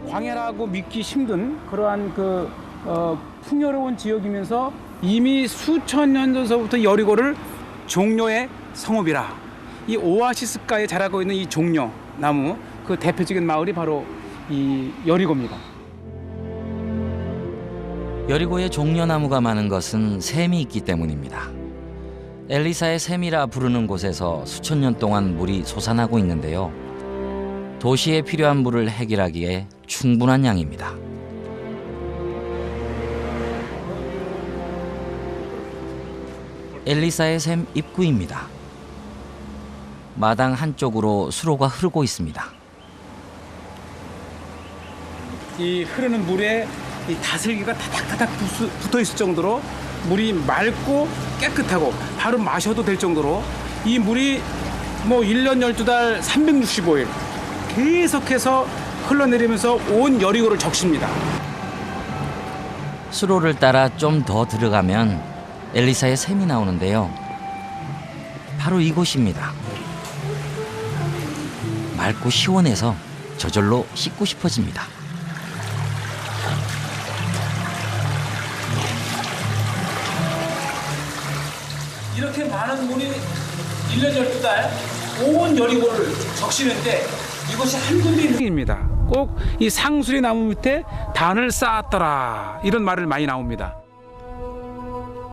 광야라고 믿기 힘든 그러한 풍요로운 지역이면서 이미 수천 년 전서부터 여리고를 종려의 성읍이라, 이 오아시스가에 자라고 있는 이 종려 나무, 그 대표적인 마을이 바로 이 여리고입니다. 여리고에 종려나무가 많은 것은 샘이 있기 때문입니다. 엘리사의 샘이라 부르는 곳에서 수천 년 동안 물이 솟아나고 있는데요. 도시에 필요한 물을 해결하기에 충분한 양입니다. 엘리사의 샘 입구입니다. 마당 한쪽으로 수로가 흐르고 있습니다. 이 흐르는 물에 이 다슬기가 타닥타닥 붙어 있을 정도로 물이 맑고 깨끗하고 바로 마셔도 될 정도로 이 물이 뭐 1년 12달 365일 계속해서 흘러내리면서 온 여리고를 적십니다. 수로를 따라 좀 더 들어가면 엘리사의 샘이 나오는데요. 바로 이곳입니다. 맑고 시원해서 저절로 씻고 싶어집니다. 이렇게 많은 물이 1년 12달 온 여리고를 적시는데 이것이 한 군데 있는 입니다. 꼭 이 상수리 나무 밑에 단을 쌓았더라, 이런 말을 많이 나옵니다.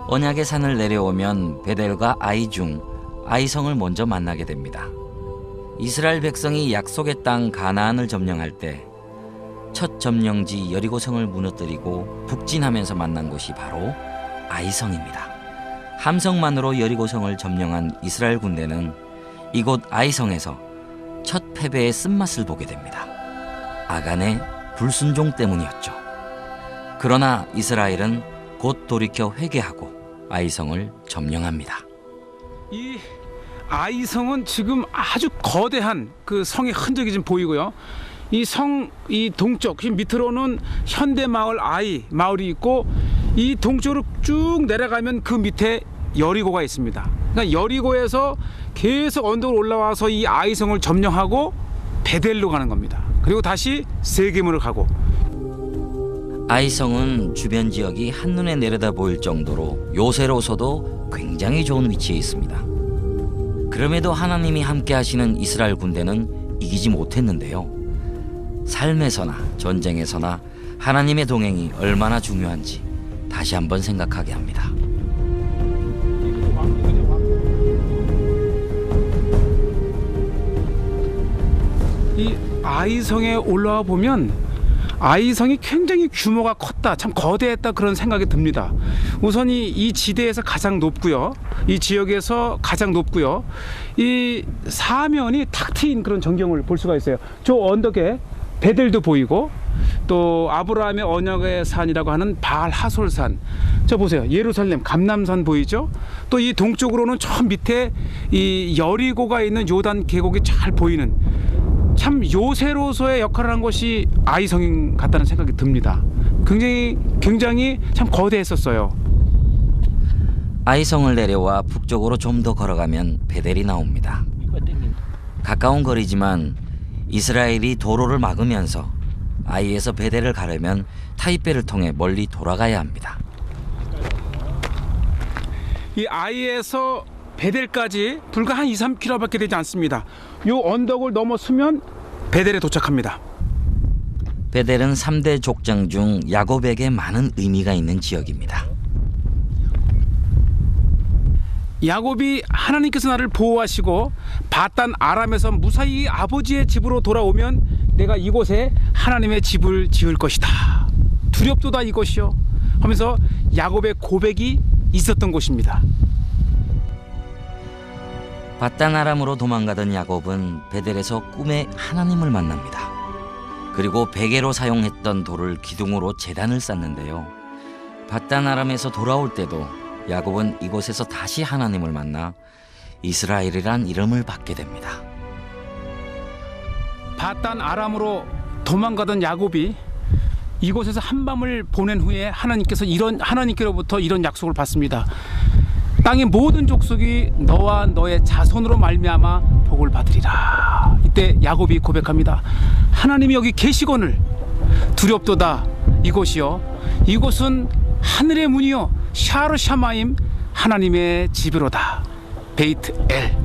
언약의 산을 내려오면 베델과 아이 중 아이성을 먼저 만나게 됩니다. 이스라엘 백성이 약속의 땅 가나안을 점령할 때 첫 점령지 여리고성을 무너뜨리고 북진하면서 만난 곳이 바로 아이성입니다. 함성만으로 여리고성을 점령한 이스라엘 군대는 이곳 아이성에서 첫 패배의 쓴맛을 보게 됩니다. 아간의 불순종 때문이었죠. 그러나 이스라엘은 곧 돌이켜 회개하고 아이성을 점령합니다. 이 아이성은 지금 아주 거대한 그 성의 흔적이 좀 보이고요. 이 성, 이 동쪽, 밑으로는 현대마을 마을이 있고, 이 동쪽으로 쭉 내려가면 그 밑에 여리고가 있습니다. 그러니까 여리고에서 계속 언덕으로 올라와서 이 아이성을 점령하고 베델로 가는 겁니다. 그리고 다시 세겜으로 가고. 아이성은 주변 지역이 한눈에 내려다 보일 정도로 요새로서도 굉장히 좋은 위치에 있습니다. 그럼에도 하나님이 함께 하시는 이스라엘 군대는 이기지 못했는데요. 삶에서나 전쟁에서나 하나님의 동행이 얼마나 중요한지 다시 한번 생각하게 합니다. 이 아이성에 올라와 보면 아이성이 굉장히 규모가 컸다, 참 거대했다, 그런 생각이 듭니다. 우선 이 지대에서 가장 높고요, 이 지역에서 가장 높고요, 이 사면이 탁 트인 그런 전경을 볼 수가 있어요. 저 언덕에 베델도 보이고 또 아브라함의 언약의 산이라고 하는 바알 하솔산, 저 보세요, 예루살렘 감람산 보이죠? 또 이 동쪽으로는 저 밑에 이 여리고가 있는 요단 계곡이 잘 보이는, 참 요새로서의 역할을 한 것이 아이성 같다는 생각이 듭니다. 굉장히 참 거대했었어요. 아이성을 내려와 북쪽으로 좀 더 걸어가면 베델이 나옵니다. 가까운 거리지만 이스라엘이 도로를 막으면서 아이에서 베델을 가려면 타이베를 통해 멀리 돌아가야 합니다. 이 아이에서 베델까지 불과 한 2-3km밖에 되지 않습니다. 요 언덕을 넘어서면 베델에 도착합니다. 베델은 3대 족장 중 야곱에게 많은 의미가 있는 지역입니다. 야곱이 하나님께서 나를 보호하시고 바단 아람에서 무사히 아버지의 집으로 돌아오면 내가 이곳에 하나님의 집을 지을 것이다, 두렵도다 이것이요 하면서 야곱의 고백이 있었던 곳입니다. 바단 아람으로 도망가던 야곱은 베델에서 꿈에 하나님을 만납니다. 그리고 베개로 사용했던 돌을 기둥으로 제단을 쌓는데요. 바단 아람에서 돌아올 때도 야곱은 이곳에서 다시 하나님을 만나 이스라엘이란 이름을 받게 됩니다. 바단 아람으로 도망가던 야곱이 이곳에서 한밤을 보낸 후에 하나님께로부터 이런 약속을 받습니다. 땅의 모든 족속이 너와 너의 자손으로 말미암아 복을 받으리라. 이때 야곱이 고백합니다. 하나님이 여기 계시거늘 두렵도다 이곳이요, 이곳은 하늘의 문이요 샤르 샤마임 하나님의 집으로다. 베이트 엘.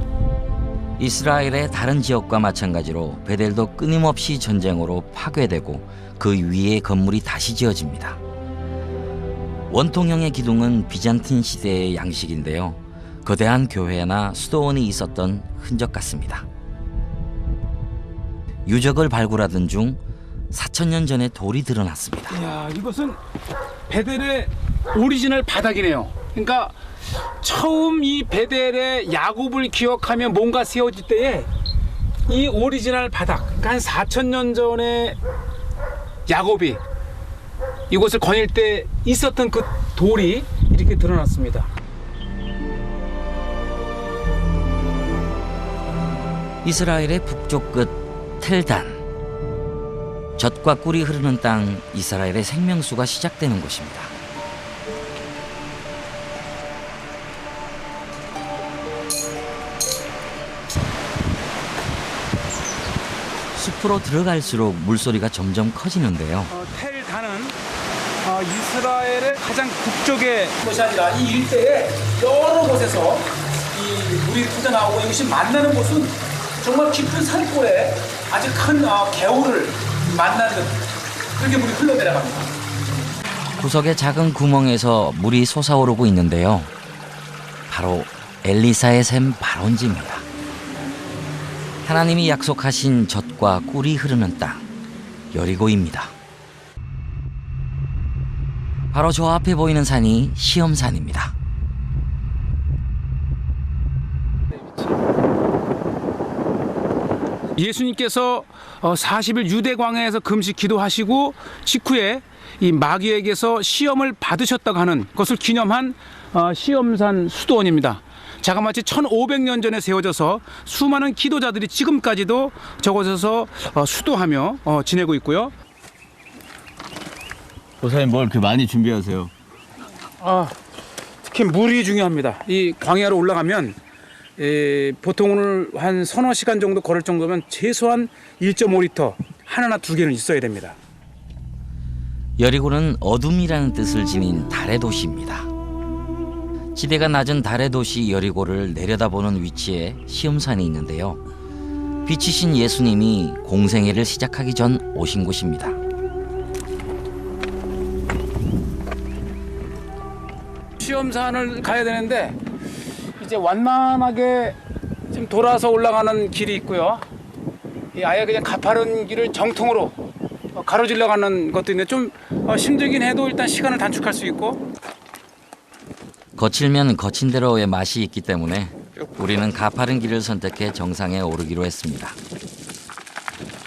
이스라엘의 다른 지역과 마찬가지로 베델도 끊임없이 전쟁으로 파괴되고 그 위에 건물이 다시 지어집니다. 원통형의 기둥은 비잔틴 시대의 양식인데요. 거대한 교회나 수도원이 있었던 흔적 같습니다. 유적을 발굴하던 중 4,000년 전의 돌이 드러났습니다. 이야, 이것은 베델의 오리지널 바닥이네요. 그러니까 처음 이 베델의 야곱을 기억하며 뭔가 세워질 때에 이 오리지널 바닥, 그러니까 한 4,000년 전에 야곱이 이곳을 거닐 때 있었던 그 돌이 이렇게 드러났습니다. 이스라엘의 북쪽 끝 텔단, 젖과 꿀이 흐르는 땅, 이스라엘의 생명수가 시작되는 곳입니다. 숲으로 들어갈수록 물소리가 점점 커지는데요. 텔단은 이스라엘의 가장 북쪽의 곳이 아니라 이 일대에 여러 곳에서 이 물이 터져나오고, 이것이 만나는 곳은 정말 깊은 산골에 아주 큰 개울을 만나는, 그렇게 물이 흘러내려갑니다. 구석의 작은 구멍에서 물이 솟아오르고 있는데요. 바로 엘리사의 샘 발원지입니다. 하나님이 약속하신 젖과 꿀이 흐르는 땅, 여리고입니다. 바로 저 앞에 보이는 산이 시험산입니다. 예수님께서 40일 유대 광야에서 금식 기도하시고 직후에 이 마귀에게서 시험을 받으셨다고 하는 것을 기념한 시험산 수도원입니다. 자그마치 1500년 전에 세워져서 수많은 기도자들이 지금까지도 저곳에서 수도하며 지내고 있고요. 보사님 뭘 그렇게 많이 준비하세요? 특히 물이 중요합니다. 이 광야로 올라가면 보통은 한 서너 시간 정도 걸을 정도면 최소한 1.5리터 하나나 두 개는 있어야 됩니다. 여리고는 어둠이라는 뜻을 지닌 달의 도시입니다. 지대가 낮은 달의 도시 여리고를 내려다보는 위치에 시험산이 있는데요. 빛이신 예수님이 공생애를 시작하기 전 오신 곳입니다. 시험산을 가야 되는데 이제 완만하게 좀 돌아서 올라가는 길이 있고요. 아예 그냥 가파른 길을 정통으로 가로질러 가는 것도 있는데 좀 힘들긴 해도 일단 시간을 단축할 수 있고, 거칠면 거친 대로의 맛이 있기 때문에 우리는 가파른 길을 선택해 정상에 오르기로 했습니다.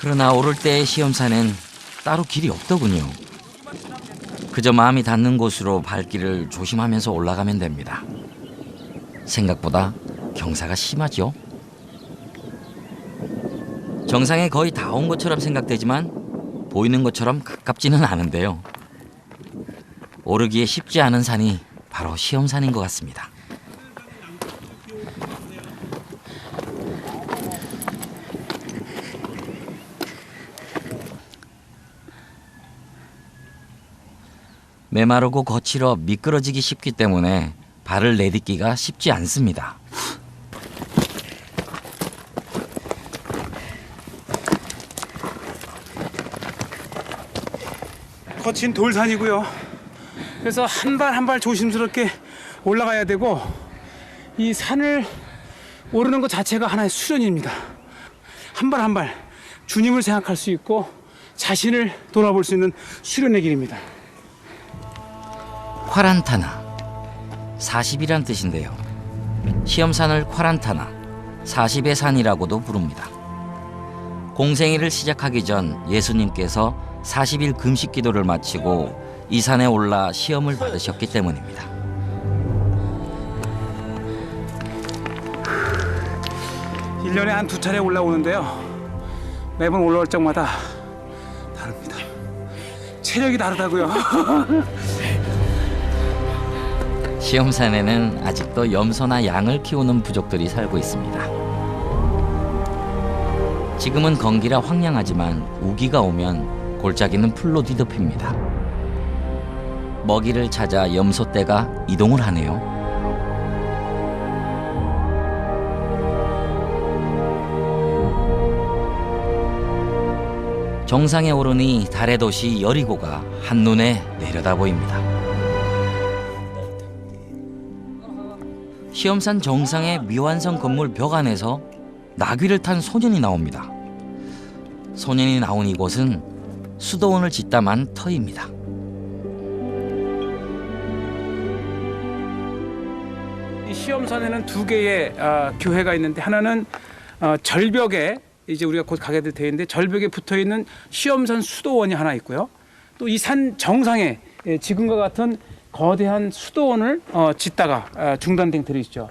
그러나 오를 때의 시험산엔 따로 길이 없더군요. 그저 마음이 닿는 곳으로 발길을 조심하면서 올라가면 됩니다. 생각보다 경사가 심하죠. 정상에 거의 다 온 것처럼 생각되지만 보이는 것처럼 가깝지는 않은데요. 오르기에 쉽지 않은 산이 바로 시험산인 것 같습니다. 메마르고 거칠어 미끄러지기 쉽기 때문에 발을 내딛기가 쉽지 않습니다. 거친 돌산이고요. 그래서 한 발 한 발 조심스럽게 올라가야 되고 이 산을 오르는 것 자체가 하나의 수련입니다. 한 발 한 발 주님을 생각할 수 있고 자신을 돌아볼 수 있는 수련의 길입니다. 콰란타나 40이란 뜻인데요. 시험산을 콰란타나 40의 산이라고도 부릅니다. 공생애를 시작하기 전 예수님께서 40일 금식 기도를 마치고 이 산에 올라 시험을 받으셨기 때문입니다. 일년에 한 2차례 올라오는데요. 매번 올라올 적마다 다릅니다. 체력이 다르다고요. 시험산에는 아직도 염소나 양을 키우는 부족들이 살고 있습니다. 지금은 건기라 황량하지만 우기가 오면 골짜기는 풀로 뒤덮입니다. 먹이를 찾아 염소떼가 이동을 하네요. 정상에 오르니 달의 도시 여리고가 한눈에 내려다 보입니다. 시험산 정상의 미완성 건물 벽 안에서 나귀를 탄 소년이 나옵니다. 소년이 나온 이곳은 수도원을 짓담한 터입니다. 이 시험산에는 2개의 교회가 있는데 하나는 절벽에 이제 우리가 곧 가게 될 되는데 절벽에 붙어 있는 시험산 수도원이 하나 있고요. 또 이 산 정상에 지금과 같은 거대한 수도원을 짓다가 중단된 들이 있죠.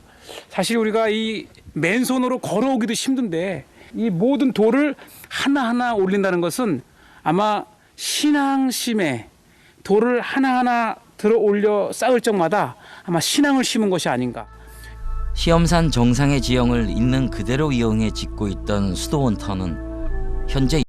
사실 우리가 이 맨손으로 걸어오기도 힘든데 이 모든 돌을 하나하나 올린다는 것은 아마 신앙심에 돌을 하나하나 들어 올려 쌓을 적마다 아마 신앙을 심은 것이 아닌가. 시험산 정상의 지형을 있는 그대로 이용해 짓고 있던 수도원 터는 현재